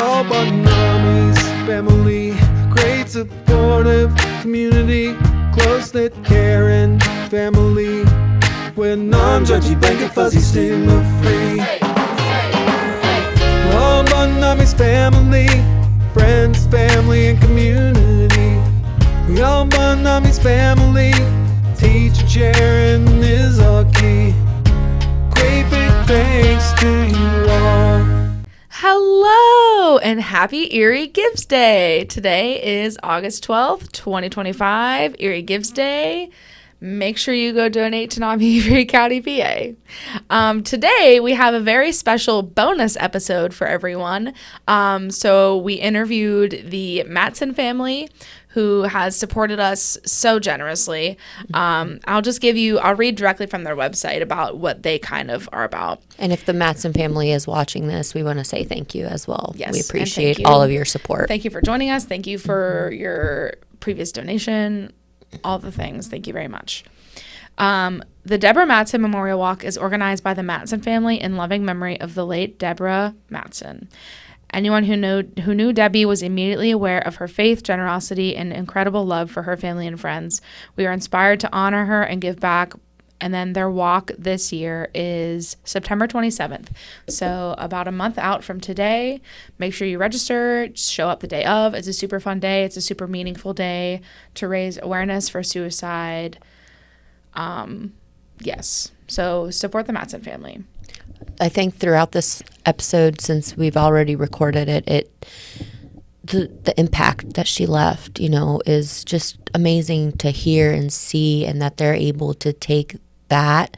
all but NAMI's family. Great supportive community, close-knit caring family. We're non-judgy, blanket fuzzy, stigma-free. All but NAMI's family, friends, family, and community. We all but NAMI's family. Teacher sharing is our key. Great big thanks to you all. Hello and happy Erie Gives Day. Today is August 12th, 2025, Erie Gives Day. Make sure you go donate to NAMI Erie County, PA. Today we have a very special bonus episode for everyone. So we interviewed the Mattson family, who has supported us so generously. I'll read directly from their website about what they kind of are about. And if the Mattson family is watching this, we want to say thank you as well. Yes, we appreciate all of your support. Thank you for joining us. Thank you for your previous donation, all the things. Thank you very much. The Debra Mattson Memorial Walk is organized by the Mattson family in loving memory of the late Debra Mattson. Anyone who knew Debbie was immediately aware of her faith, generosity, and incredible love for her family and friends. We are inspired to honor her and give back. And then their walk this year is September 27th. So about a month out from today. Make sure you register, show up the day of. It's a super fun day. It's a super meaningful day to raise awareness for suicide. Yes. So support the Mattson family. I think throughout this episode, since we've already recorded it, the impact that she left, is just amazing to hear and see, and that they're able to take that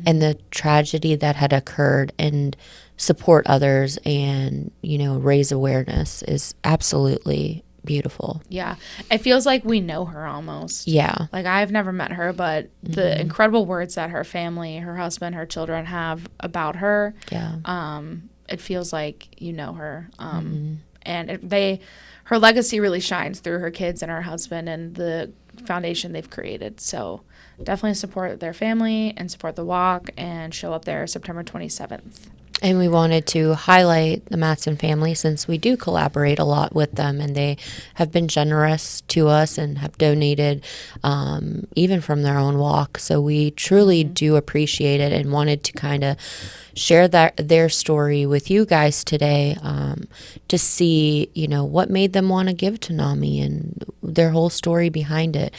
and the tragedy that had occurred and support others and, raise awareness is absolutely beautiful. Yeah. It feels like we know her almost. Yeah. Like, I've never met her, but the incredible words that her family, her husband, her children have about her. Yeah. It feels like you know her. And her legacy really shines through her kids and her husband and the foundation they've created. So definitely support their family and support the walk and show up there September 27th. And we wanted to highlight the Mattson family since we do collaborate a lot with them, and they have been generous to us and have donated even from their own walk. So we truly do appreciate it and wanted to kind of share their story with you guys today to see, what made them want to give to NAMI and their whole story behind it.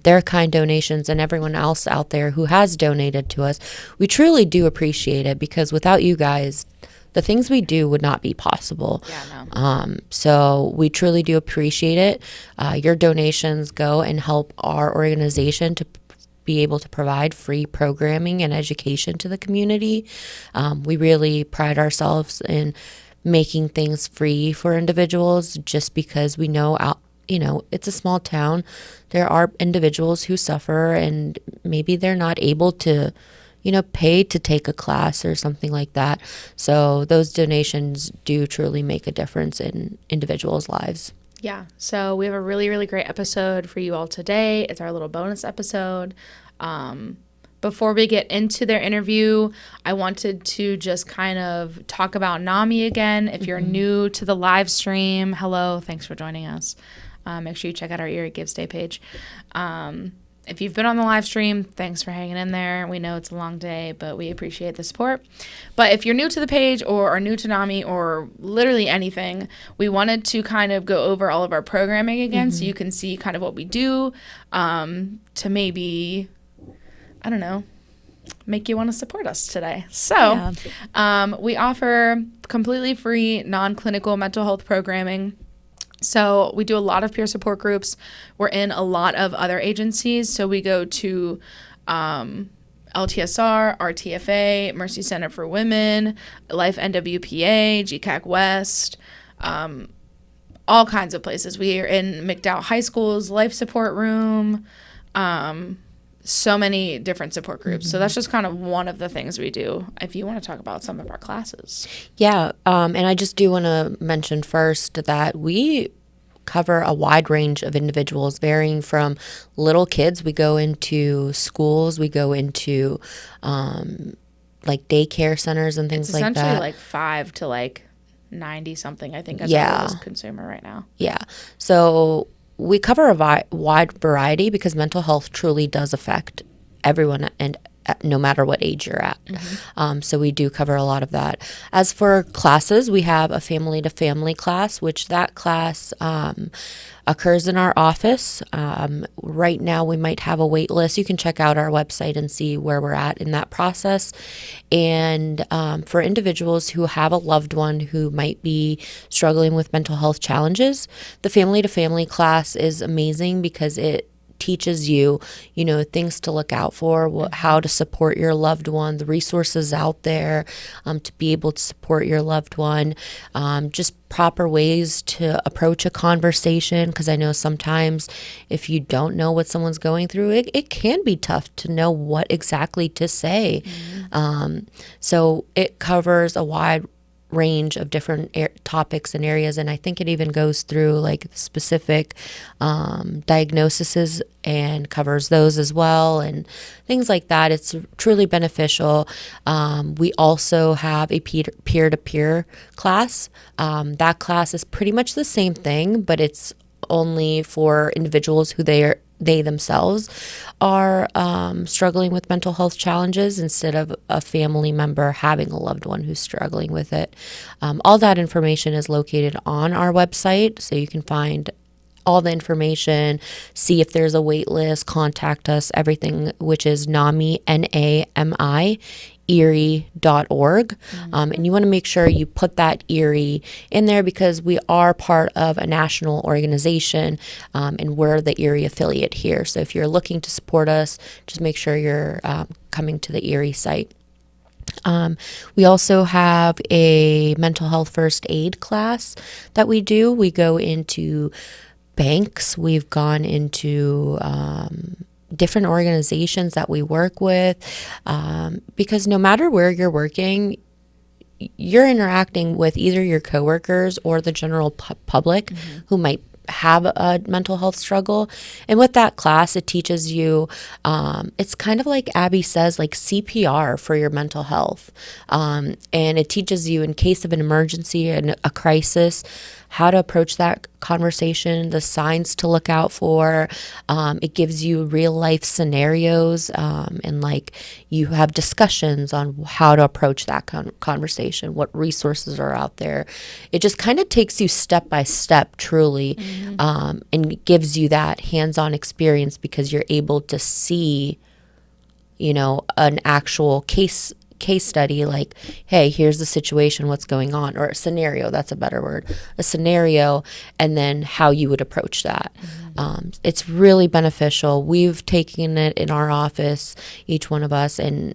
Their kind donations and everyone else out there who has donated to us, we truly do appreciate it, because without you guys, the things we do would not be possible. Yeah, no. So we truly do appreciate it. Your donations go and help our organization to be able to provide free programming and education to the community. We really pride ourselves in making things free for individuals, just because we know it's a small town. There are individuals who suffer and maybe they're not able to pay to take a class or something like that. So those donations do truly make a difference in individuals' lives. Yeah. So we have a really, really great episode for you all today. It's our little bonus episode. Before we get into their interview, I wanted to just kind of talk about NAMI again. If you're new to the live stream, hello, thanks for joining us. Make sure you check out our Erie Gives Day page. If you've been on the live stream, thanks for hanging in there. We know it's a long day, but we appreciate the support. But if you're new to the page or are new to NAMI or literally anything, we wanted to kind of go over all of our programming again so you can see kind of what we do to maybe, I don't know, make you want to support us today. So we offer completely free non-clinical mental health programming. So we do a lot of peer support groups. We're in a lot of other agencies. So we go to LTSR, RTFA, Mercy Center for Women, Life NWPA, GCAC West, all kinds of places. We are in McDowell High School's Life Support Room, so many different support groups. So that's just kind of one of the things we do, if you want to talk about some of our classes. Yeah, and I just do want to mention first that we cover a wide range of individuals, varying from little kids. We go into schools, we go into like daycare centers and things like that. Essentially like 5 to like 90 something, I think, as Yeah. our oldest consumer right now. Yeah. So we cover a wide variety because mental health truly does affect everyone, and no matter what age you're at. So we do cover a lot of that. As for classes, we have a family to family class, which that class occurs in our office. Right now we might have a wait list. You can check out our website and see where we're at in that process. And for individuals who have a loved one who might be struggling with mental health challenges, the family to family class is amazing because it teaches you, things to look out for, how to support your loved one, the resources out there to be able to support your loved one, just proper ways to approach a conversation. Because I know sometimes if you don't know what someone's going through, it can be tough to know what exactly to say. So it covers a wide range of different topics and areas, and I think it even goes through like specific diagnoses and covers those as well and things like that. It's truly beneficial. We also have a peer-to-peer class. That class is pretty much the same thing, but it's only for individuals who they themselves are struggling with mental health challenges instead of a family member having a loved one who's struggling with it. All that information is located on our website, so you can find all the information, see if there's a wait list, contact us, everything, which is NAMI, N-A-M-I, Erie.org. And you want to make sure you put that Erie in there because we are part of a national organization and we're the Erie affiliate here. So if you're looking to support us, just make sure you're coming to the Erie site. We also have a mental health first aid class that we do. We go into banks. We've gone into different organizations that we work with, because no matter where you're working, you're interacting with either your coworkers or the general public who might have a mental health struggle. And with that class, it teaches you, it's kind of like Abby says, like CPR for your mental health. And it teaches you in case of an emergency and a crisis, how to approach that conversation, the signs to look out for. It gives you real life scenarios, and like you have discussions on how to approach that conversation, what resources are out there. It just kind of takes you step by step, truly, and gives you that hands-on experience because you're able to see, an actual case study, like, hey, here's the situation, what's going on, or a scenario, that's a better word, a scenario, and then how you would approach that. It's really beneficial. We've taken it in our office, each one of us, and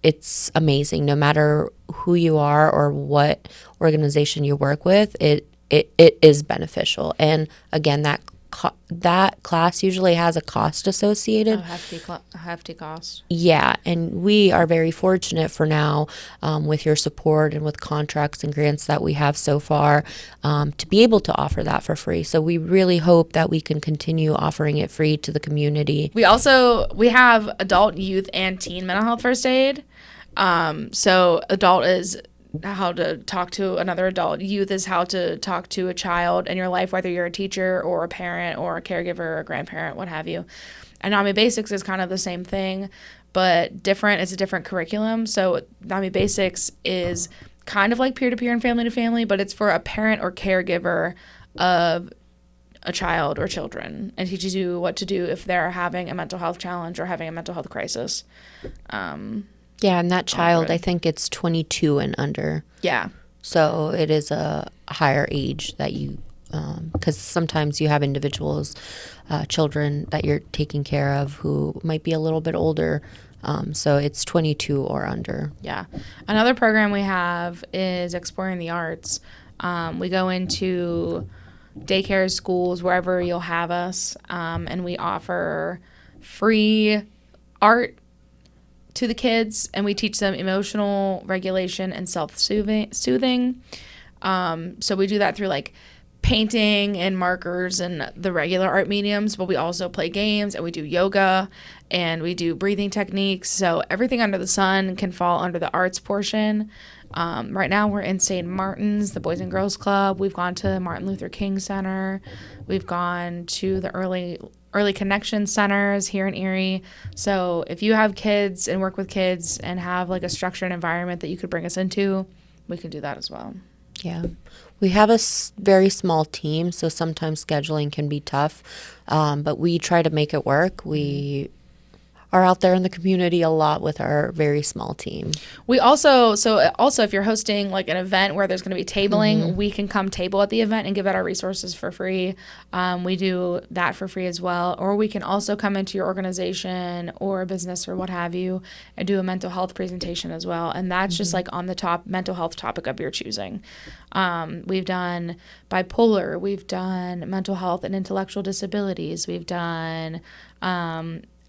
it's amazing. No matter who you are or what organization you work with, it is beneficial. And again, that class usually has a cost associated. A hefty cost. Yeah, and we are very fortunate for now, with your support and with contracts and grants that we have so far, to be able to offer that for free. So we really hope that we can continue offering it free to the community. We have adult, youth, and teen mental health first aid. So adult is how to talk to another adult. Youth is how to talk to a child in your life, whether you're a teacher or a parent or a caregiver or a grandparent, what have you. And NAMI Basics is kind of the same thing, but different. It's a different curriculum. So NAMI Basics is kind of like peer-to-peer and family-to-family, but it's for a parent or caregiver of a child or children, and teaches you what to do if they're having a mental health challenge or having a mental health crisis. Yeah, and that child, I think it's 22 and under. Yeah. So it is a higher age that you, because sometimes you have individuals, children that you're taking care of who might be a little bit older. So it's 22 or under. Yeah. Another program we have is Exploring the Arts. We go into daycare, schools, wherever you'll have us, and we offer free art to the kids, and we teach them emotional regulation and self-soothing. So we do that through like painting and markers and the regular art mediums, but we also play games, and we do yoga, and we do breathing techniques. So everything under the sun can fall under the arts portion. Right now we're in St. Martin's, the Boys and Girls Club. We've gone to Martin Luther King Center. We've gone to the early connection centers here in Erie. So if you have kids and work with kids and have like a structured environment that you could bring us into, we can do that as well. Yeah. We have a very small team, so sometimes scheduling can be tough, but we try to make it work. We are out there in the community a lot with our very small team. We also if you're hosting like an event where there's going to be tabling, we can come table at the event and give out our resources for free. We do that for free as well. Or we can also come into your organization or a business or what have you and do a mental health presentation as well. And that's just like on the top mental health topic of your choosing. We've done bipolar, we've done mental health and intellectual disabilities, we've done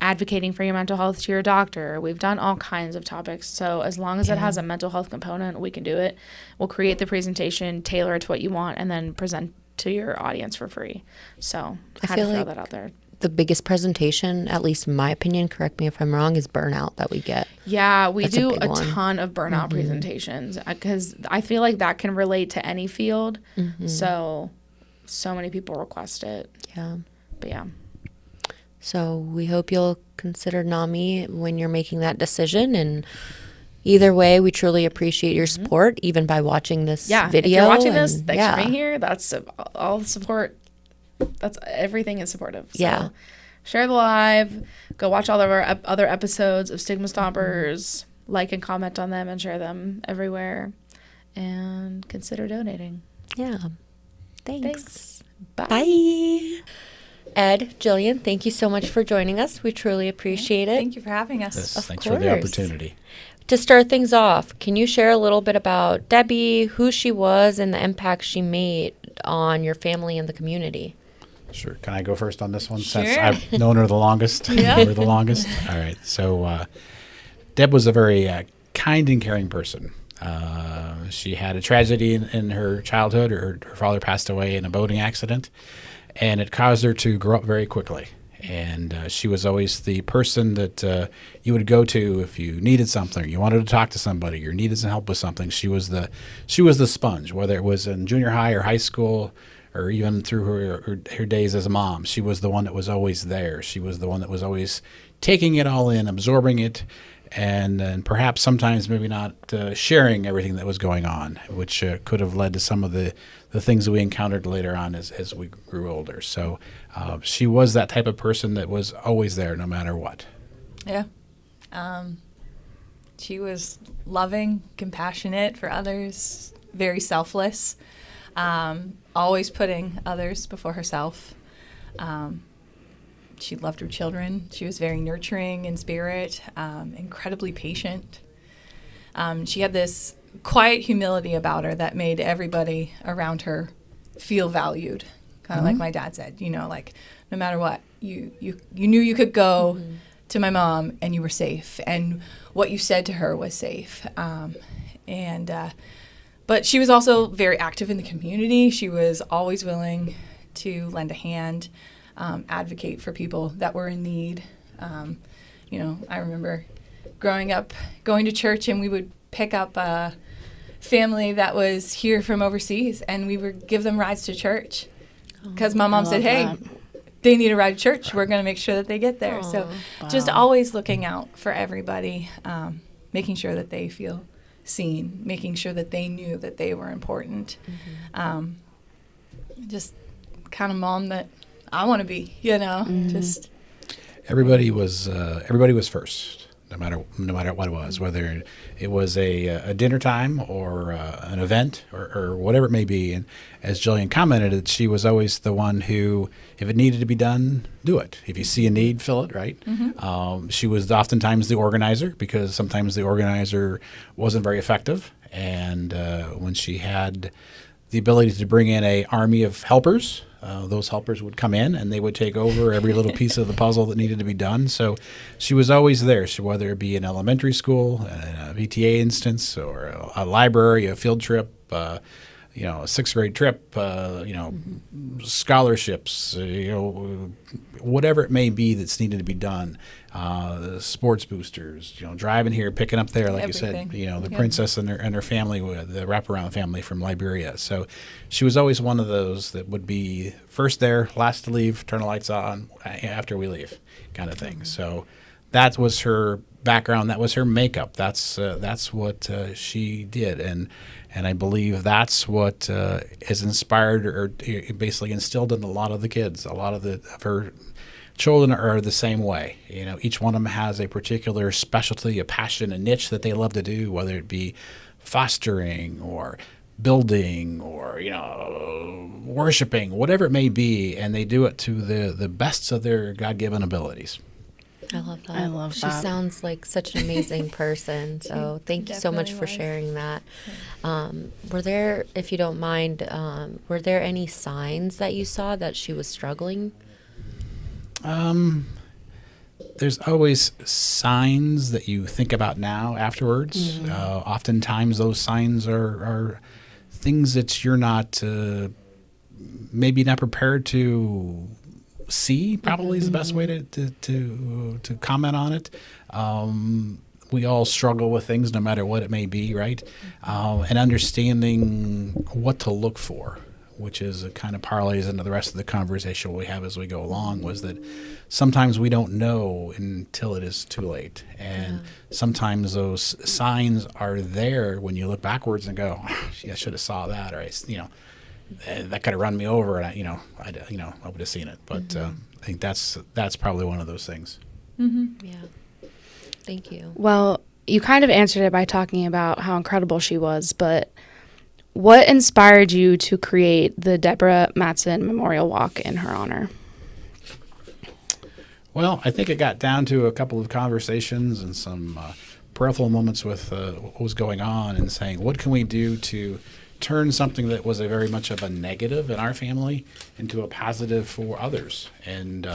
advocating for your mental health to your doctor. We've done all kinds of topics. So as long as it has a mental health component, we can do it. We'll create the presentation, tailor it to what you want, and then present to your audience for free. So I had to throw that out there. The biggest presentation, at least in my opinion, correct me if I'm wrong, is burnout that we get. Yeah, we do a ton of burnout presentations because I feel like that can relate to any field. So many people request it. Yeah. But yeah. So we hope you'll consider NAMI when you're making that decision. And either way, we truly appreciate your support, even by watching this video. If you're watching this, thanks for being here. That's all the support. That's everything is supportive. So share the live. Go watch all of our other episodes of Stigma Stoppers. Like and comment on them and share them everywhere. And consider donating. Yeah. Thanks. Bye. Bye. Ed, Gillian, thank you so much for joining us. We truly appreciate it. Thank you for having us. Yes, thanks for the opportunity. To start things off, can you share a little bit about Debbie, who she was, and the impact she made on your family and the community? Sure. Can I go first on this one? Sure. Since I've known her the longest. All right. So Deb was a very kind and caring person. She had a tragedy in her childhood. Her father passed away in a boating accident, and it caused her to grow up very quickly. And she was always the person that you would go to if you needed something, you wanted to talk to somebody, or needed some help with something. She was the sponge, whether it was in junior high or high school, or even through her days as a mom. She was the one that was always there. She was the one that was always taking it all in, absorbing it, and perhaps sometimes maybe not sharing everything that was going on, which could have led to some of the things that we encountered later on as we grew older. So she was that type of person that was always there no matter what. Yeah. She was loving, compassionate for others, very selfless, always putting others before herself. She loved her children. She was very nurturing in spirit, incredibly patient. She had this quiet humility about her that made everybody around her feel valued. Kind of like my dad said, like no matter what, you knew you could go to my mom and you were safe, and what you said to her was safe. But she was also very active in the community. She was always willing to lend a hand, advocate for people that were in need. I remember growing up, going to church, and we would pick up a family that was here from overseas, and we would give them rides to church because my mom said, hey, they need a ride to church. We're going to make sure that they get there. So just always looking out for everybody, making sure that they feel seen, making sure that they knew that they were important. Just kind of mom that I want to be, just Everybody was first. No matter what it was, whether it was a dinner time or an event or whatever it may be. And as Gillian commented, she was always the one who, if it needed to be done, do it. If you see a need, fill it, right? She was oftentimes the organizer, because sometimes the organizer wasn't very effective. And when she had the ability to bring in an army of helpers, those helpers would come in and they would take over every little piece of the puzzle that needed to be done. So she was always there. So whether it be an elementary school, a PTA instance, or a library, a field trip, a sixth grade trip, scholarships, whatever it may be that's needed to be done, sports boosters, driving here, picking up there, like Everything. you said, the princess and her family, the wraparound family from Liberia. So she was always one of those that would be first there, last to leave, turn the lights on after we leave, kind of thing. So that was her background. That was her makeup. That's what she did, and I believe that's what is inspired or basically instilled in a lot of the kids. A lot of her children are the same way. Each one of them has a particular specialty, a passion, a niche that they love to do, whether it be fostering or building or worshiping, whatever it may be, and they do it to the best of their God-given abilities. I love that. I love she that. sounds like such an amazing person. So thank you so much for sharing that. Were there, if you don't mind, were there any signs that you saw that she was struggling? There's always signs that you think about now afterwards. Oftentimes those signs are things that you're not maybe not prepared to see, probably is the best way to comment on it. We all struggle with things no matter what it may be, right? And understanding what to look for, which is kind of parlays into the rest of the conversation we have as we go along, was that sometimes we don't know until it is too late. And sometimes those signs are there when you look backwards and go, oh, I should have saw that, or that could have run me over, and I would have seen it. But I think that's probably one of those things. Yeah. Thank you. Well, you kind of answered it by talking about how incredible she was, but what inspired you to create the Debra Mattson Memorial Walk in her honor? Well, I think it got down to a couple of conversations and some peripheral moments with what was going on, and saying, what can we do to turn something that was a very much of a negative in our family into a positive for others. And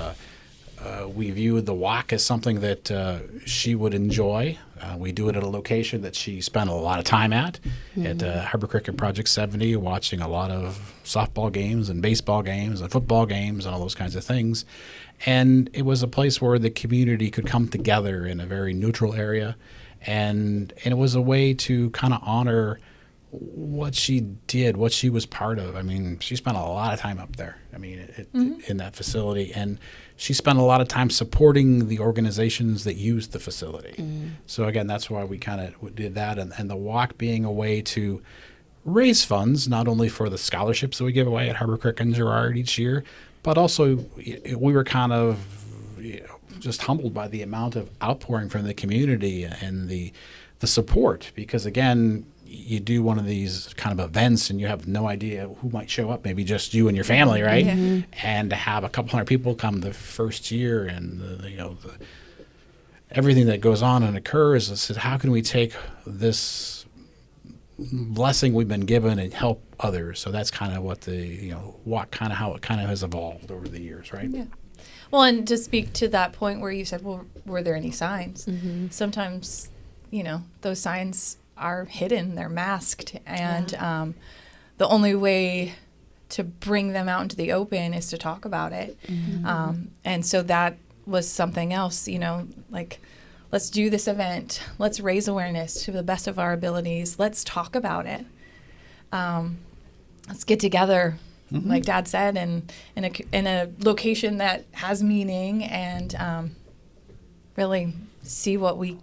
we viewed the walk as something that she would enjoy. We do it at a location that she spent a lot of time at Harbor Cricket Project 70, watching a lot of softball games and baseball games and football games and all those kinds of things. And it was a place where the community could come together in a very neutral area. And it was a way to kind of honor what she did, what she was part of. I mean, she spent a lot of time up there. I mean, in that facility, and she spent a lot of time supporting the organizations that used the facility. So again, that's why we kind of did that, and the walk being a way to raise funds not only for the scholarships that we give away at Harbor Creek and Girard each year, but also we were kind of just humbled by the amount of outpouring from the community and the support, because again, you do one of these kind of events and you have no idea who might show up, maybe just you and your family, right? And to have a couple hundred people come the first year, and everything that goes on and occurs, is how can we take this blessing we've been given and help others? So that's kind of what the walk, kind of how it kind of has evolved over the years, right? Yeah. Well, and to speak to that point where you said, well, were there any signs? Sometimes, those signs are hidden, they're masked, and the only way to bring them out into the open is to talk about it. And so that was something else, like, let's do this event, let's raise awareness to the best of our abilities, let's talk about it, let's get together, like Dad said, and in a location that has meaning, and really see what we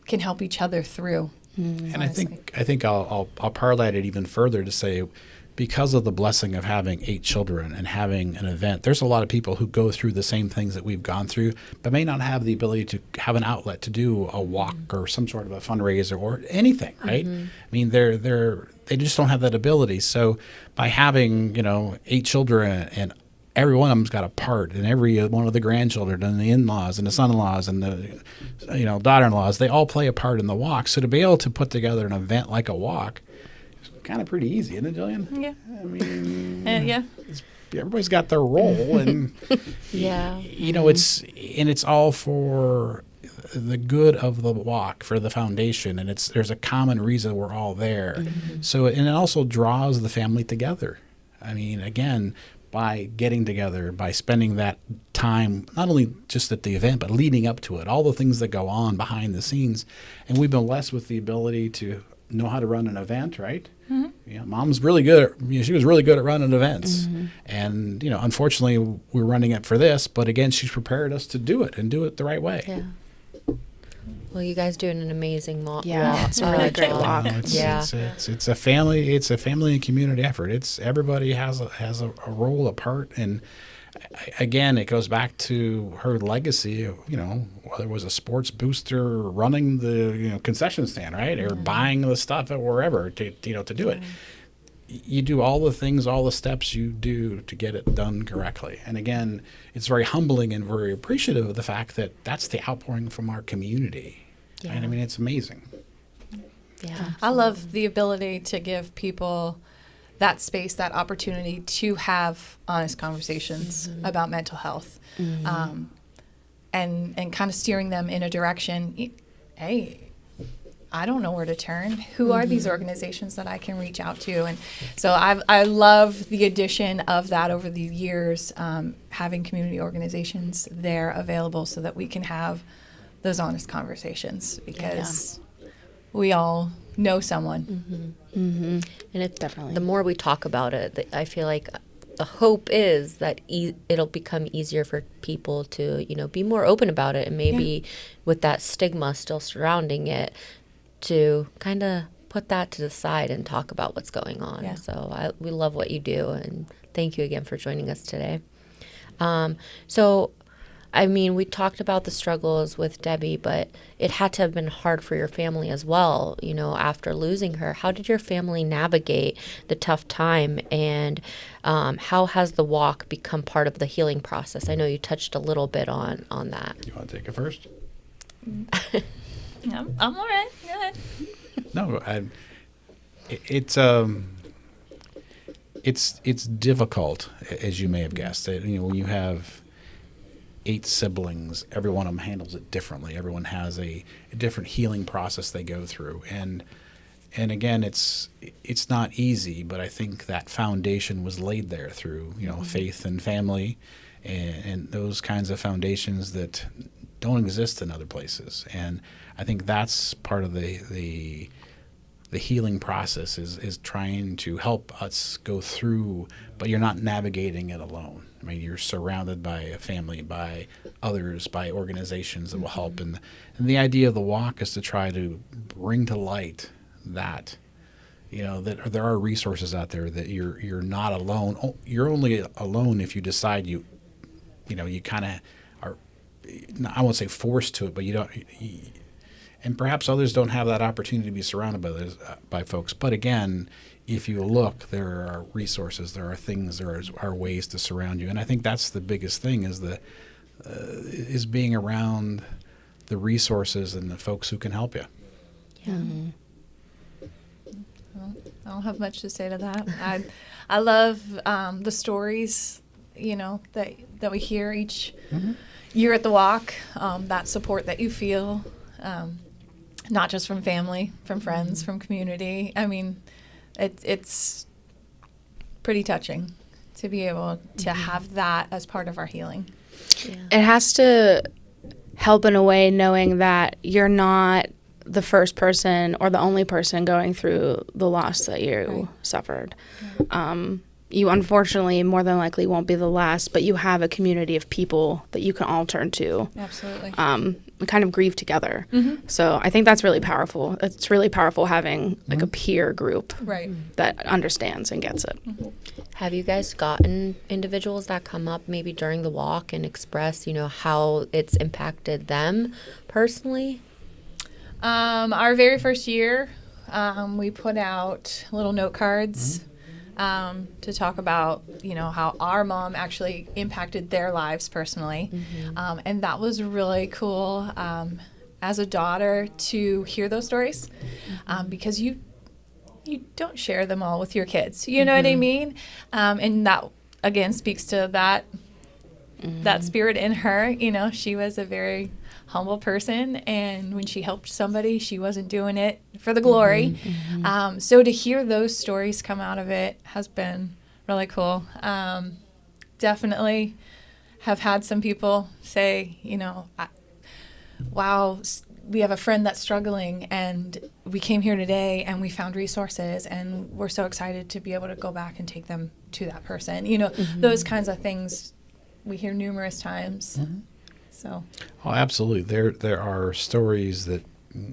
can help each other through. And honestly. I think I'll parlay it even further to say, because of the blessing of having 8 children and having an event, there's a lot of people who go through the same things that we've gone through, but may not have the ability to have an outlet to do a walk or some sort of a fundraiser or anything, right? I mean, they just don't have that ability. So by having 8 children, and every one of them's got a part, and every one of the grandchildren and the in-laws and the son-in-laws and the daughter-in-laws, they all play a part in the walk. So to be able to put together an event like a walk is kind of pretty easy, isn't it, Gillian? Yeah. I mean, everybody's got their role, and it's all for the good of the walk for the foundation, and there's a common reason we're all there. So, and it also draws the family together. I mean, again, by getting together, by spending that time, not only just at the event, but leading up to it, all the things that go on behind the scenes. And we've been blessed with the ability to know how to run an event, right? Mom's really good she was really good at running events. And, unfortunately, we're running it for this, but again, she's prepared us to do it and do it the right way. Yeah. Well, you guys doing an amazing walk. It's a really great walk. It's a family and community effort. Everybody has a role, a part, and again, it goes back to her legacy of, whether it was a sports booster, running the concession stand, right, or buying the stuff at wherever to do it. You do all the things, all the steps you do to get it done correctly. And again, it's very humbling and very appreciative of the fact that that's the outpouring from our community. Yeah. And I mean, it's amazing. Yeah. I love the ability to give people that space, that opportunity to have honest conversations about mental health, and kind of steering them in a direction. Hey, I don't know where to turn. Who are these organizations that I can reach out to? And so I love the addition of that over the years, having community organizations there available so that we can have those honest conversations, because we all know someone. And it's Definitely. the more we talk about it, I feel like the hope is that it'll become easier for people to, be more open about it, and maybe with that stigma still surrounding it, to kind of put that to the side and talk about what's going on. Yeah. So we love what you do, and thank you again for joining us today. So, I mean, we talked about the struggles with Debby, but it had to have been hard for your family as well, after losing her. How did your family navigate the tough time, and how has the walk become part of the healing process? I know you touched a little bit on that. You want to take it first? I'm all right. Go ahead. No, it's difficult, as you may have guessed. When you have 8 siblings, every one of them handles it differently. Everyone has a different healing process they go through, and again, it's not easy. But I think that foundation was laid there through faith and family, and those kinds of foundations that don't exist in other places. And I think that's part of the healing process is trying to help us go through, but you're not navigating it alone. I mean, you're surrounded by a family, by others, by organizations that will help. And the idea of the walk is to try to bring to light that, that there are resources out there, that you're not alone. You're only alone if you decide you kind of are, I won't say forced to it, but you don't. And perhaps others don't have that opportunity to be surrounded by folks. But again, if you look, there are resources, there are things, there are ways to surround you. And I think that's the biggest thing is being around the resources and the folks who can help you. Yeah. Well, I don't have much to say to that. I love the stories, that we hear each year at the walk, that support that you feel. Not just from family, from friends, from community. I mean, it's pretty touching to be able to have that as part of our healing. Yeah. It has to help in a way, knowing that you're not the first person or the only person going through the loss that you suffered. You unfortunately more than likely won't be the last, but you have a community of people that you can all turn to. Absolutely. Kind of grieve together. So I think that's really powerful. It's really powerful having like a peer group that understands and gets it. Have you guys gotten individuals that come up maybe during the walk and express, how it's impacted them personally? Our very first year, we put out little note cards to talk about, how our mom actually impacted their lives personally. And that was really cool as a daughter to hear those stories, because you don't share them all with your kids. You know what I mean? And that, again, speaks to that spirit in her. She was a very humble person, and when she helped somebody, she wasn't doing it for the glory. So to hear those stories come out of it has been really cool. Definitely have had some people say, wow, we have a friend that's struggling, and we came here today and we found resources, and we're so excited to be able to go back and take them to that person. Those kinds of things we hear numerous times. So. Oh, absolutely. There are stories that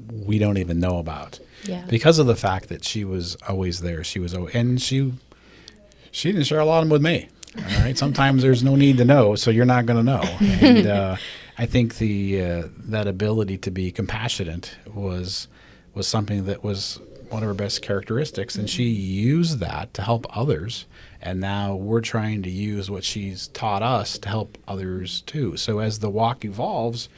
we don't even know about. Yeah. Because of the fact that she was always there. She didn't share a lot of them with me. All right. Sometimes there's no need to know, so you're not going to know. And I think that ability to be compassionate was something that was one of her best characteristics, and she used that to help others. And now we're trying to use what she's taught us to help others too. So as the walk evolves,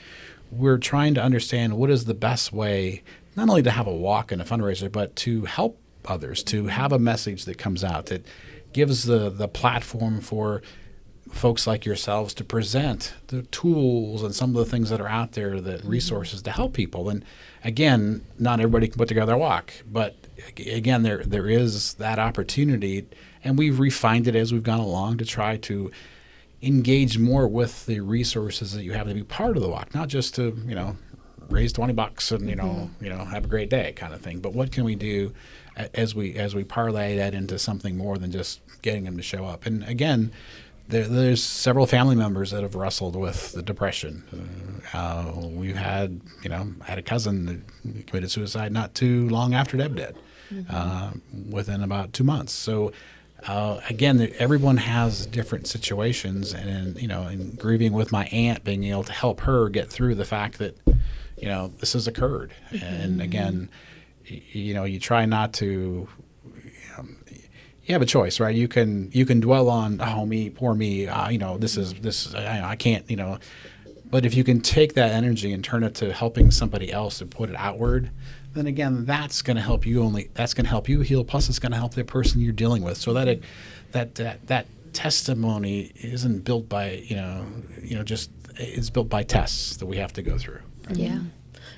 we're trying to understand what is the best way, not only to have a walk and a fundraiser, but to help others, to have a message that comes out that gives the platform for folks like yourselves to present the tools and some of the things that are out there, the resources to help people. And again, not everybody can put together a walk, but again, there is that opportunity, and we've refined it as we've gone along to try to engage more with the resources that you have to be part of the walk, not just to raise $20 and have a great day kind of thing, but what can we do as we parlay that into something more than just getting them to show up. And again, there's several family members that have wrestled with the depression. We've had, I had a cousin that committed suicide not too long after Deb did, within about 2 months. So again, everyone has different situations, and in grieving with my aunt, being able to help her get through the fact that this has occurred. And again, you try not to. You have a choice, right? You can dwell on, oh, me, poor me, this I can't, But if you can take that energy and turn it to helping somebody else and put it outward, then again, that's going to help you. That's going to help you heal. Plus, it's going to help the person you're dealing with. So that testimony isn't built by it's built by tests that we have to go through. Yeah.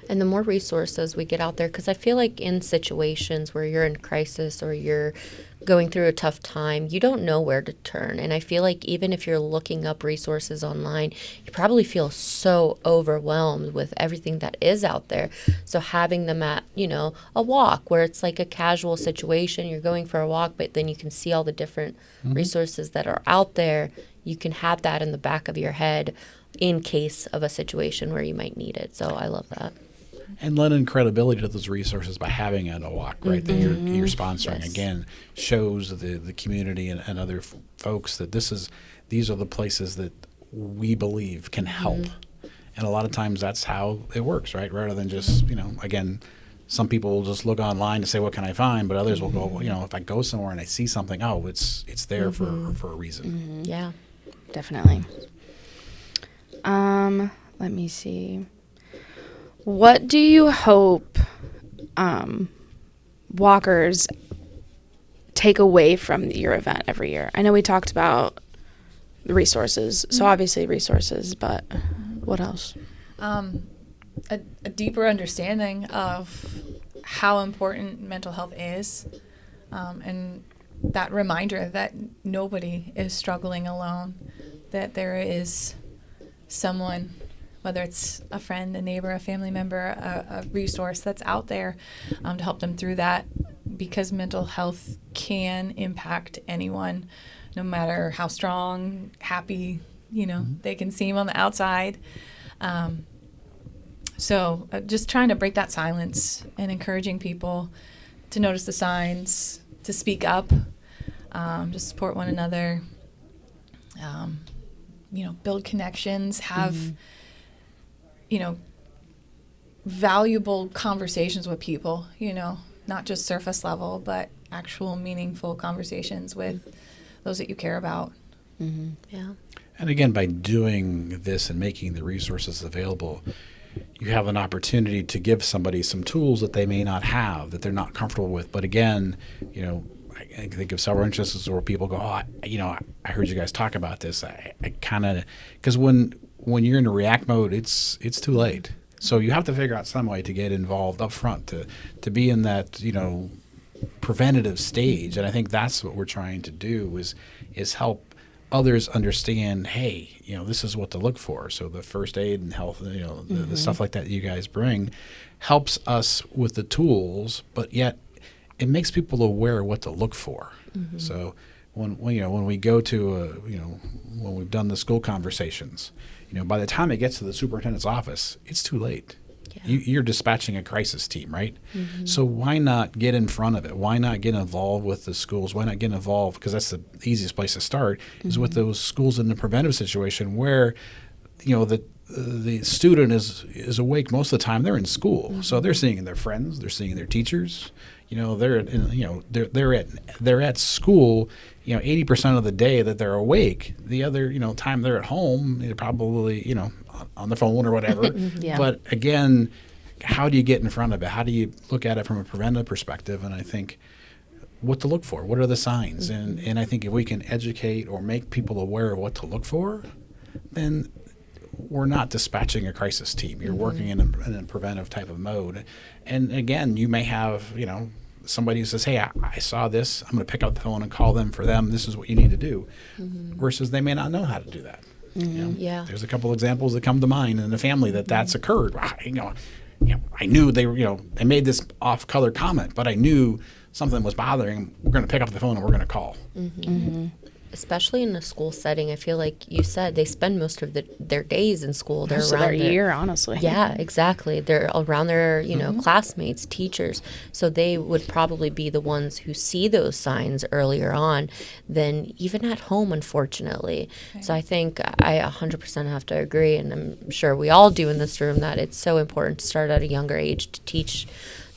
And the more resources we get out there, because I feel like in situations where you're in crisis or you're going through a tough time, you don't know where to turn. And I feel like even if you're looking up resources online, you probably feel so overwhelmed with everything that is out there. So having them at, a walk where it's like a casual situation, you're going for a walk, but then you can see all the different resources that are out there. You can have that in the back of your head in case of a situation where you might need it. So I love that. And lending credibility to those resources by having it a walk, right, that you're sponsoring, again, shows the community and other folks that these are the places that we believe can help. And a lot of times that's how it works, right? Rather than just, again, some people will just look online to say, what can I find? But others will go, well, if I go somewhere and I see something, it's there for a reason. Yeah, definitely. Let me see. What do you hope walkers take away from your event every year? I know we talked about the resources, so obviously resources, but what else? A deeper understanding of how important mental health is, and that reminder that nobody is struggling alone, that there is someone, whether it's a friend, a neighbor, a family member, a resource that's out there to help them through that, because mental health can impact anyone, no matter how strong, happy, they can seem on the outside. So just trying to break that silence and encouraging people to notice the signs, to speak up, to support one another, build connections, have valuable conversations with people, not just surface level, but actual meaningful conversations with those that you care about. Yeah. And again, by doing this and making the resources available, you have an opportunity to give somebody some tools that they may not have, that they're not comfortable with. But again, I think of several instances where people go, I heard you guys talk about this. I kind of, because when when you're in a react mode, it's too late. So you have to figure out some way to get involved up front, to be in that, preventative stage. And I think that's what we're trying to do is help others understand, hey, this is what to look for. So the first aid and health, the stuff like that you guys bring helps us with the tools, but yet it makes people aware of what to look for. So when we go to, when we've done the school conversations, by the time it gets to the superintendent's office, it's too late. Yeah. You're dispatching a crisis team, right? So why not get in front of it? Why not get involved with the schools? Why not get involved? Because that's the easiest place to start is with those schools in the preventive situation where, the student is awake most of the time. They're in school, so they're seeing their friends, they're seeing their teachers. They're at school. 80% of the day that they're awake. The other time they're at home, they're probably on the phone or whatever. Yeah. But again, how do you get in front of it? How do you look at it from a preventive perspective? And I think what to look for. What are the signs? And I think if we can educate or make people aware of what to look for, then we're not dispatching a crisis team. You're working in a preventive type of mode. And again, you may have, somebody who says, hey, I saw this. I'm going to pick up the phone and call them for them. This is what you need to do. Versus they may not know how to do that. Yeah. There's a couple examples that come to mind in the family that's occurred. I knew they were, they made this off-color comment, but I knew something was bothering them. We're going to pick up the phone and we're going to call. Especially in a school setting, I feel like you said they spend most of their days in school. They're Most around of their year, honestly. Yeah, exactly. They're around their, classmates, teachers. So they would probably be the ones who see those signs earlier on than even at home, unfortunately. Okay. So I think I 100% have to agree, and I'm sure we all do in this room, that it's so important to start at a younger age to teach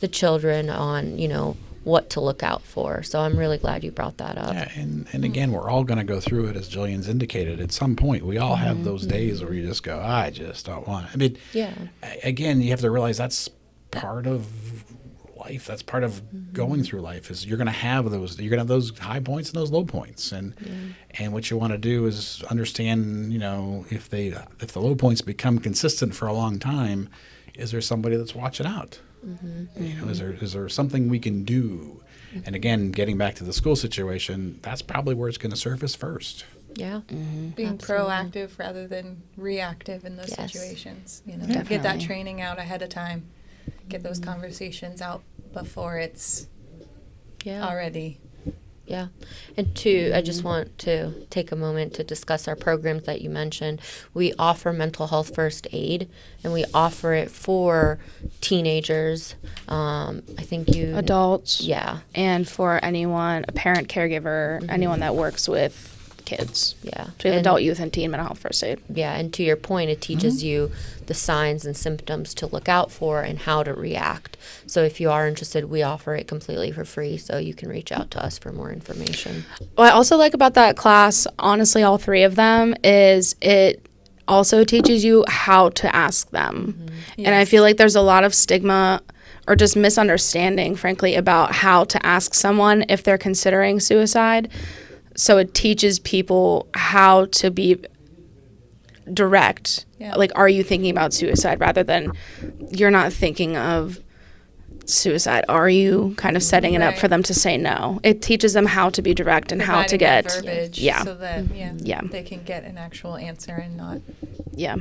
the children on, what to look out for. So I'm really glad you brought that up. Yeah, and again, we're all going to go through it, as Gillian's indicated. At some point, we all have those days where you just go, I just don't want it. I mean, again, you have to realize that's part of life. That's part of going through life. Is you're going to have those. You're going to have those high points and those low points. And what you want to do is understand, if the low points become consistent for a long time, is there somebody that's watching out? Is there something we can do? And again, getting back to the school situation, that's probably where it's going to surface first. Yeah. Being proactive rather than reactive in those situations. Get that training out ahead of time. Get those conversations out before it's already. Yeah. And I just want to take a moment to discuss our programs that you mentioned. We offer mental health first aid, and we offer it for teenagers. I think adults. Yeah. And for anyone, a parent, caregiver, anyone that works with kids. Yeah. So we have adult, youth, and teen mental health first aid. Yeah, and to your point, it teaches you the signs and symptoms to look out for and how to react. So if you are interested, we offer it completely for free, so you can reach out to us for more information. What I also like about that class, honestly, all three of them, is it also teaches you how to ask them. Yes. And I feel like there's a lot of stigma or just misunderstanding, frankly, about how to ask someone if they're considering suicide. So it teaches people how to be direct. Yeah. Like, are you thinking about suicide, rather than you're not thinking of suicide? Are you kind of setting it up for them to say no? It teaches them how to be direct and how to get verbiage so that they can get an actual answer and not. Yeah.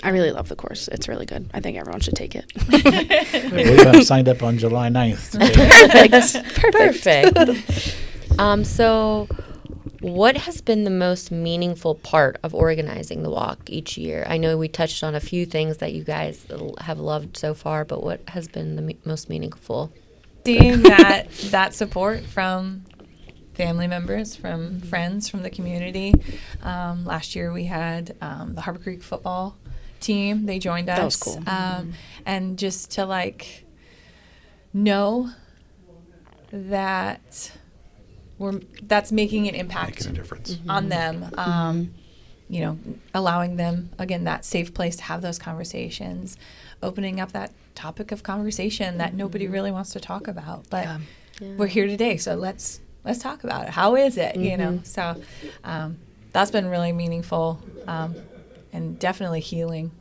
I really love the course. It's really good. I think everyone should take it. I'm signed up on July 9th. Perfect. So what has been the most meaningful part of organizing the walk each year? I know we touched on a few things that you guys have loved so far, but what has been the most meaningful? Seeing that support from family members, from friends, from the community. Last year we had the Harbor Creek football team. They joined us. That was cool. And just to know that that's making an impact, making a difference on them. Allowing them, again, that safe place to have those conversations, opening up that topic of conversation that nobody really wants to talk about, but we're here today, so let's talk about it. How is it? So that's been really meaningful. and definitely healing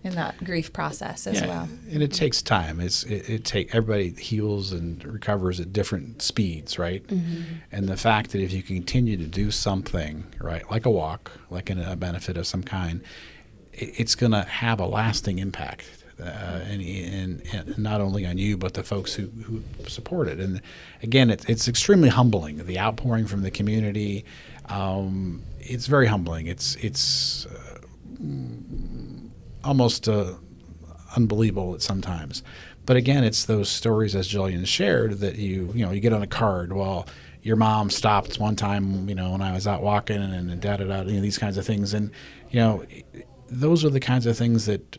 in that grief process as well. And it takes time. Everybody heals and recovers at different speeds, right? And the fact that if you continue to do something, right, like a walk, like a benefit of some kind, it's going to have a lasting impact, and not only on you but the folks who support it. And again, it's extremely humbling. The outpouring from the community, it's very humbling. It's almost unbelievable at sometimes. But again, it's those stories, as Gillian shared, that you get on a card. Well, your mom stopped one time, when I was out walking, and da-da-da, these kinds of things. And, those are the kinds of things that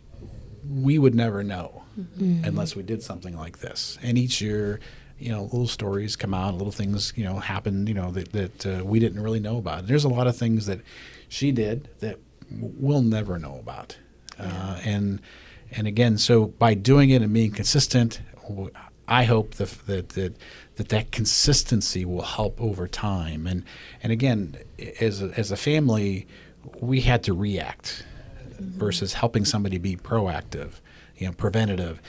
we would never know unless we did something like this. And each year, little stories come out, little things, happen, that we didn't really know about. There's a lot of things that she did that we'll never know about. And again, so by doing it and being consistent, I hope that consistency will help over time. And again, as a family, we had to react versus helping somebody be proactive, preventative.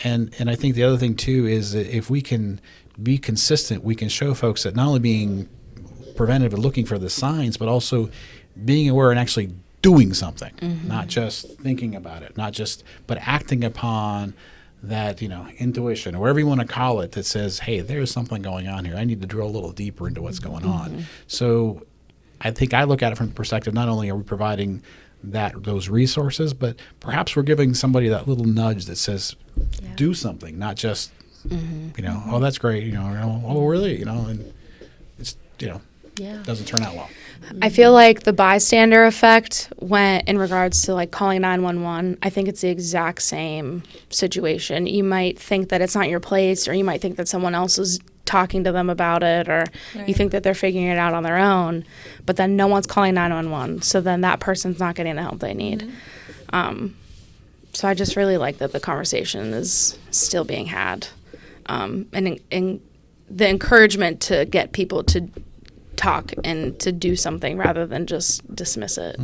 And I think the other thing too is that if we can be consistent, we can show folks that not only being preventative and looking for the signs, but also being aware and actually doing something, not just thinking about it, but acting upon that, intuition, or whatever you want to call it, that says, hey, there's something going on here. I need to drill a little deeper into what's going on. So I think I look at it from the perspective, not only are we providing those resources, but perhaps we're giving somebody that little nudge that says, do something, not just, oh, that's great, oh, really, and it's, doesn't turn out well. I feel like the bystander effect in regards to like calling 911, I think it's the exact same situation. You might think that it's not your place, or you might think that someone else is talking to them about it, or you think that they're figuring it out on their own, but then no one's calling 911. So then that person's not getting the help they need. So I just really like that the conversation is still being had. And the encouragement to get people to talk and to do something rather than just dismiss it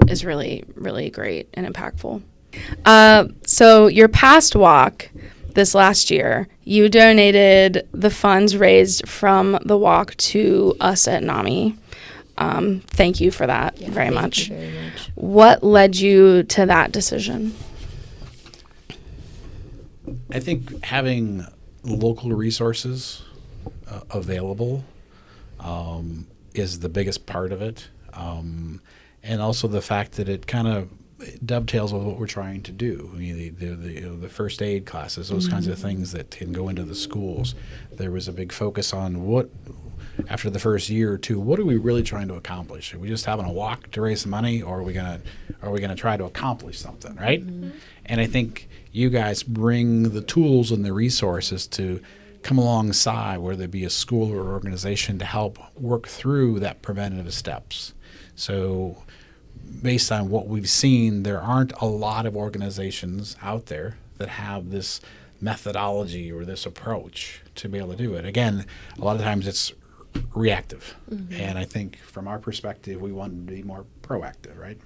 is really, really great and impactful. So your past walk this last year, you donated the funds raised from the walk to us at NAMI. Thank you for that very much. Thank you very much. What led you to that decision? I think having local resources available is the biggest part of it, and also the fact that it kind of dovetails with what we're trying to do. I mean, the first aid classes, those kinds of things that can go into the schools. There was a big focus on after the first year or two, what are we really trying to accomplish? Are we just having a walk to raise some money, or are we gonna try to accomplish something, right? And I think you guys bring the tools and the resources to come alongside, whether it be a school or organization, to help work through that preventative steps. So based on what we've seen, there aren't a lot of organizations out there that have this methodology or this approach to be able to do it. Again, a lot of times it's reactive. And I think from our perspective, we want to be more proactive, right?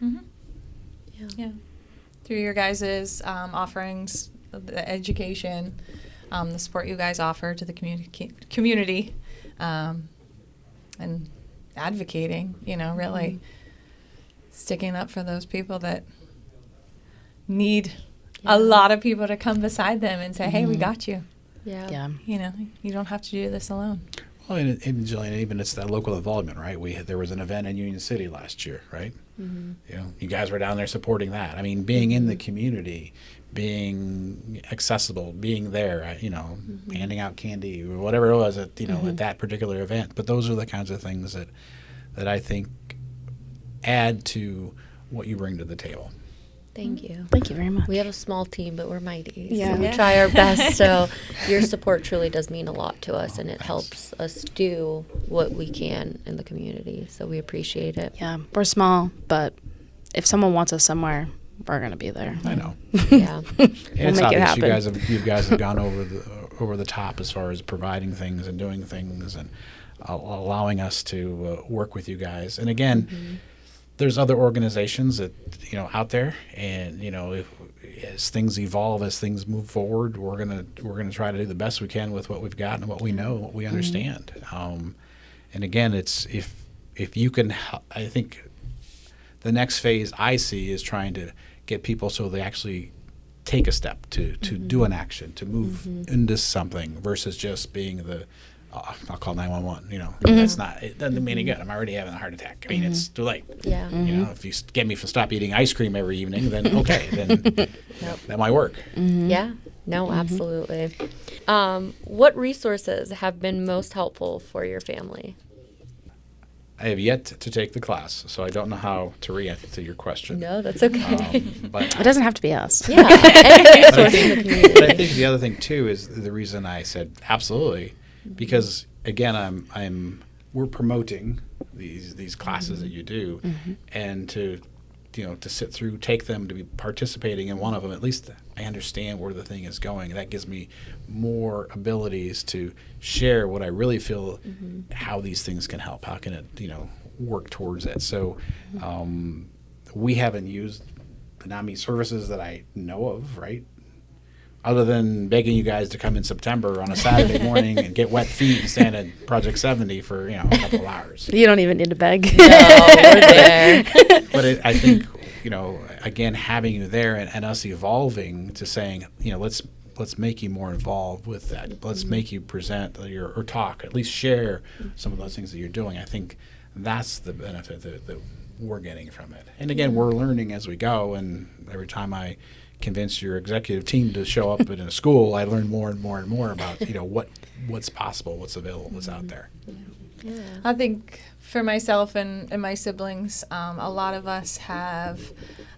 Yeah. Through your guys' offerings, the education, the support you guys offer to the community, and advocating, really sticking up for those people that need a lot of people to come beside them and say, hey, we got you. Yeah. You don't have to do this alone. Well, and Gillian, even it's that local involvement, right? There was an event in Union City last year, right? You guys were down there supporting that. I mean, being in the community, being accessible, being there, handing out candy or whatever it was at at that particular event. But those are the kinds of things that I think add to what you bring to the table. Thank you. Thank you very much. We have a small team, but we're mighty. Yeah. So we try our best. So your support truly does mean a lot to us, and it helps us do what we can in the community. So we appreciate it. Yeah, we're small, but if someone wants us somewhere, we're gonna be there. I know. Yeah. And it's make it obvious happen. you guys have gone over the top as far as providing things and doing things and allowing us to work with you guys. And again, there's other organizations that, out there, and, as things evolve, as things move forward, we're gonna try to do the best we can with what we've got and what we know, what we understand. And again, it's if you can, I think the next phase I see is trying to get people so they actually take a step to do an action, to move into something versus just being the I'll call 911. That's not. It doesn't mean again. I'm already having a heart attack. I mean, it's too late. Yeah. If you get me to stop eating ice cream every evening, then okay, then that might work. Yeah. No, absolutely. What resources have been most helpful for your family? I have yet to take the class, so I don't know how to react to your question. No, that's okay. But It doesn't have to be us. Yeah. Any resource in the community. But I think the other thing too is the reason I said absolutely, because again, we're promoting these classes that you do, and to sit through, take them, to be participating in one of them. At least I understand where the thing is going. That gives me more abilities to share what I really feel, how these things can help. How can it work towards it? So we haven't used the NAMI services that I know of, right? Other than begging you guys to come in September on a Saturday morning and get wet feet and stand at Project 70 for a couple of hours. You don't even need to beg. No, we're there. But I think again, having you there and us evolving to saying let's make you more involved with that. Let's make you present or talk, at least share some of those things that you're doing. I think that's the benefit that we're getting from it. And again, we're learning as we go. And every time I convince your executive team to show up in a school, I learn more and more and more about what's possible, what's available, what's out there. Yeah. I think for myself and my siblings, a lot of us have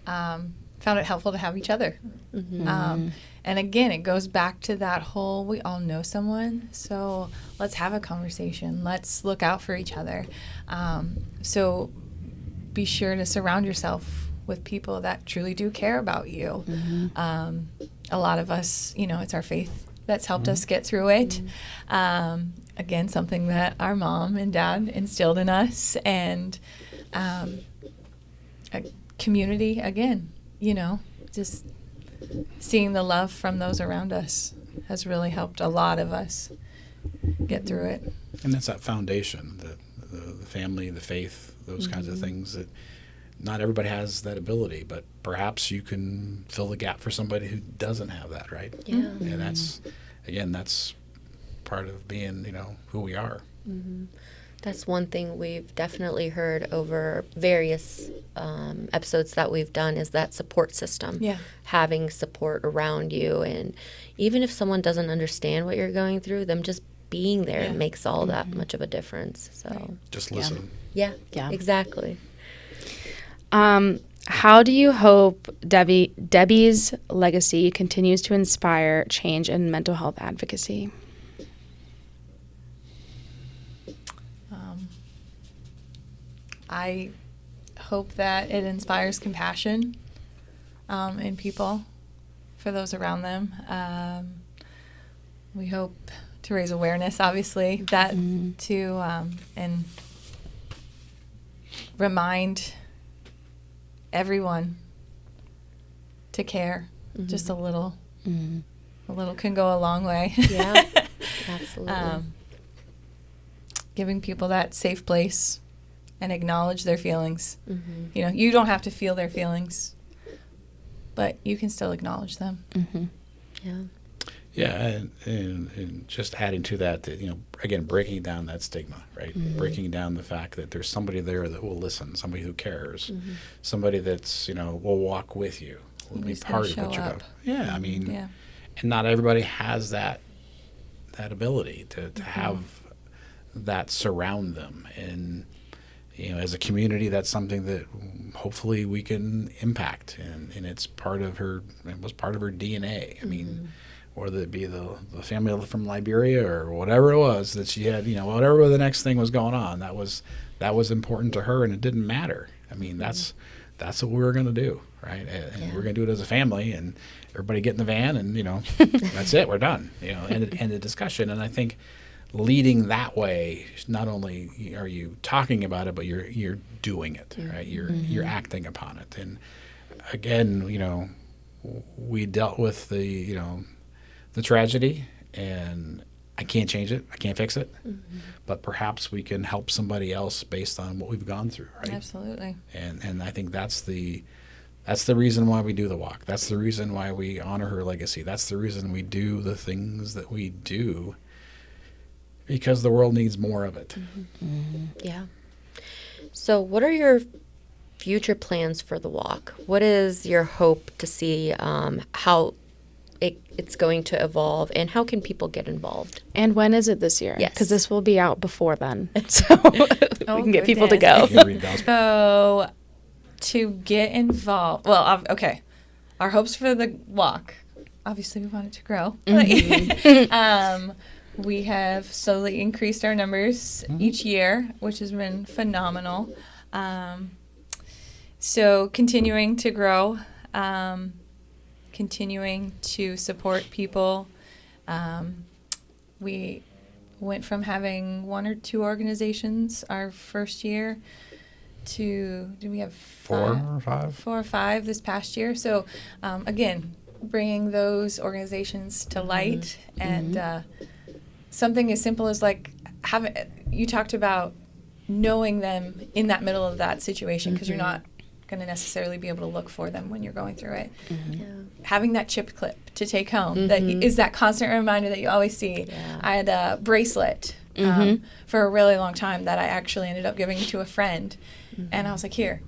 found it helpful to have each other. And again, it goes back to that whole, we all know someone, so let's have a conversation. Let's look out for each other. So be sure to surround yourself with people that truly do care about you. A lot of us, it's our faith that's helped us get through it. Again, something that our mom and dad instilled in us, and a community, again, just seeing the love from those around us has really helped a lot of us get through it. And that's that foundation, the family, the faith, those kinds of things that not everybody has that ability, but perhaps you can fill the gap for somebody who doesn't have that, right? Yeah. And that's part of being, who we are. That's one thing we've definitely heard over various episodes that we've done, is that support system. Yeah. Having support around you. And even if someone doesn't understand what you're going through, them just being there makes all that much of a difference. So Just listen. yeah, Yeah. exactly. How do you hope Debbie's legacy continues to inspire change in mental health advocacy? I hope that it inspires compassion in people for those around them. We hope to raise awareness, obviously, that and remind everyone to care. Just a little. A little can go a long way. Yeah, absolutely. Giving people that safe place and acknowledge their feelings. You don't have to feel their feelings, but you can still acknowledge them. Yeah. Yeah, and just adding to that, again, breaking down that stigma, right? Breaking down the fact that there's somebody there that will listen, somebody who cares, somebody that's, will walk with you, will be part of what you're going. Yeah, I mean, and not everybody has that ability to have that surround them. And, as a community, that's something that hopefully we can impact. And it was part of her DNA. I mean, whether it be the family from Liberia or whatever it was that she had, whatever the next thing was going on, that was important to her, and it didn't matter. I mean, that's what we were going to do, right? And we're going to do it as a family, and everybody get in the van, and that's it, we're done. End of discussion. And I think leading that way, not only are you talking about it, but you're doing it, right? You're acting upon it. And again, we dealt with the tragedy, and I can't change it. I can't fix it. But perhaps we can help somebody else based on what we've gone through, right? Absolutely. And I think that's the reason why we do the walk. That's the reason why we honor her legacy. That's the reason we do the things that we do, because the world needs more of it. Yeah. So what are your future plans for the walk? What is your hope to see how it's going to evolve, and how can people get involved? And when is it this year? Yes. Because this will be out before then. So we can get people to go. So to get involved, well, okay. Our hopes for the walk, obviously we want it to grow. We have slowly increased our numbers each year, which has been phenomenal. So continuing to grow, continuing to support people. We went from having 1 or 2 organizations our first year to, did we have 4 or 5? 4 or 5 this past year. So again, bringing those organizations to light, and something as simple as like you talked about knowing them in that middle of that situation, because you're not going to necessarily be able to look for them when you're going through it. Having that chip clip to take home that is that constant reminder that you always see. I had a bracelet for a really long time that I actually ended up giving to a friend, and I was like, here,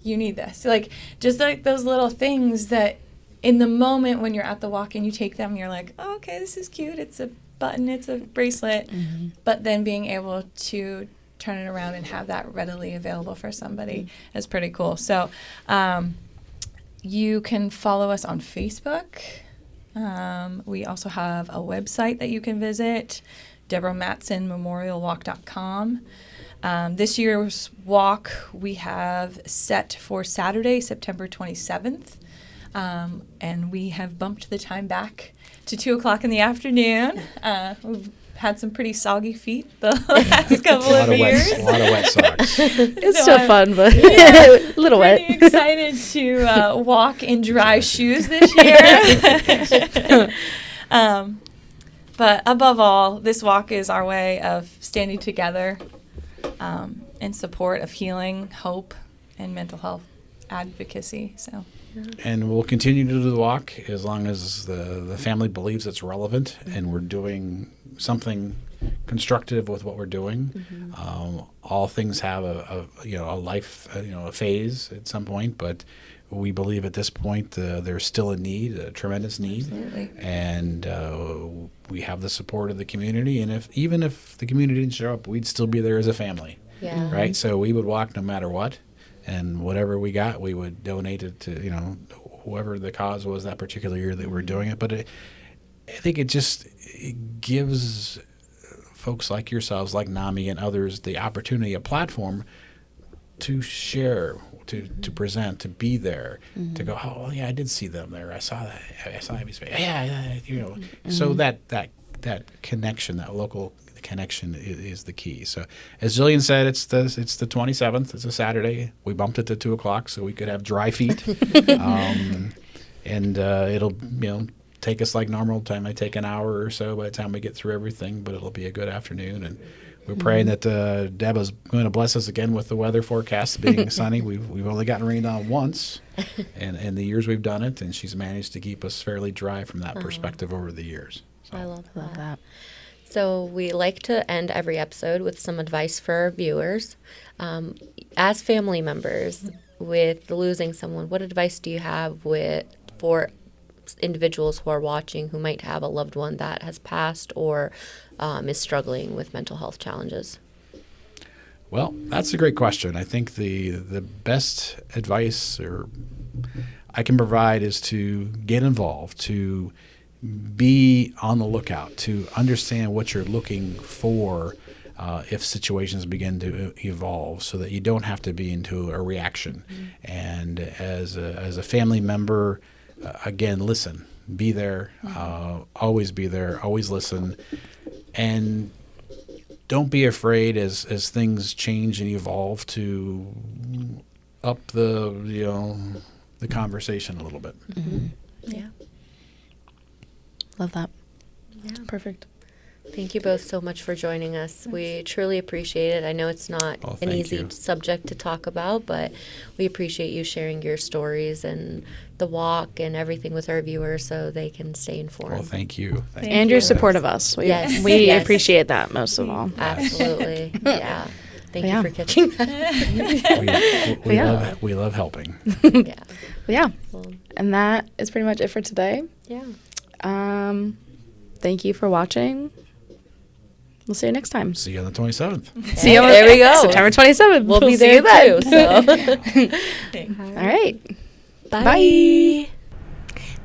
you need this. Like, just like those little things that in the moment when you're at the walk and you take them, you're like, oh, okay, this is cute, it's a button, it's a bracelet, but then being able to turn it around and have that readily available for somebody is pretty cool. So you can follow us on Facebook. We also have a website that you can visit, Debra Mattson Memorial Walk.com. This year's walk we have set for Saturday, September 27th. And we have bumped the time back to 2 o'clock in the afternoon. We've had some pretty soggy feet the last couple of years. A lot of wet socks. It's So still I'm fun, but a little wet. Pretty excited to walk in dry shoes this year. But above all, this walk is our way of standing together in support of healing, hope, and mental health advocacy. So. And we'll continue to do the walk as long as the family believes it's relevant and we're doing something constructive with what we're doing. All things have a life, a phase at some point, but we believe at this point there's still a tremendous need. Absolutely. And we have the support of the community. And even if the community didn't show up, we'd still be there as a family. Yeah. Right? So we would walk no matter what. And whatever we got, we would donate it to, whoever the cause was that particular year that we're doing it. But I think it gives folks like yourselves, like NAMI and others, the opportunity, a platform to share, to present, to be there, to go, oh, well, yeah, I did see them there. I saw that. I saw Abby's face. Yeah. So that connection, that local connection is the key. So as Gillian said, it's the 27th. It's a Saturday. We bumped it to 2 o'clock so we could have dry feet. And it'll take us like normal time. I take an hour or so by the time we get through everything, but it'll be a good afternoon. And we're praying that Deb is going to bless us again with the weather forecast being sunny. We've only gotten rained on once, and the years we've done it, and she's managed to keep us fairly dry from that perspective over the years. So. I love that. So we like to end every episode with some advice for our viewers. As family members with losing someone, what advice do you have for individuals who are watching who might have a loved one that has passed or is struggling with mental health challenges? Well, that's a great question. I think the best advice I can provide is to get involved, to be on the lookout, to understand what you're looking for if situations begin to evolve, so that you don't have to be into a reaction. And as a family member, again, listen, be there, always be there, always listen, and don't be afraid as things change and evolve to up the conversation a little bit. Yeah. Love that. Yeah. Perfect. Thank you both so much for joining us. We truly appreciate it. I know it's not an easy subject to talk about, but we appreciate you sharing your stories and the walk and everything with our viewers so they can stay informed. Well, thank you. And your support of us. We Yes. appreciate that most of all. Absolutely. Yeah. Thank you for catching that. We love helping. Yeah. Yeah. And that is pretty much it for today. Yeah. Thank you for watching. We'll see you next time. See you on the 27th. See you on there we go. September 27th. We'll be there too. So. All right. Bye.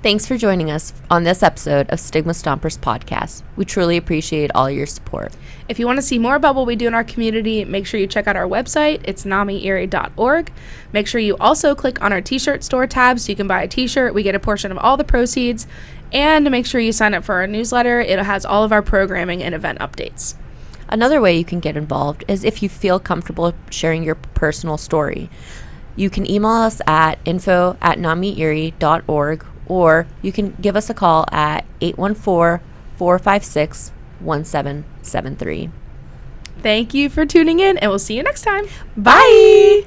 Thanks for joining us on this episode of Stigma Stompers Podcast. We truly appreciate all your support. If you want to see more about what we do in our community, make sure you check out our website. It's namieri.org. Make sure you also click on our t-shirt store tab so you can buy a t-shirt. We get a portion of all the proceeds. And make sure you sign up for our newsletter. It has all of our programming and event updates. Another way you can get involved is if you feel comfortable sharing your personal story. You can email us at info@namieri.org, or you can give us a call at 814-456-1773. Thank you for tuning in, and we'll see you next time. Bye.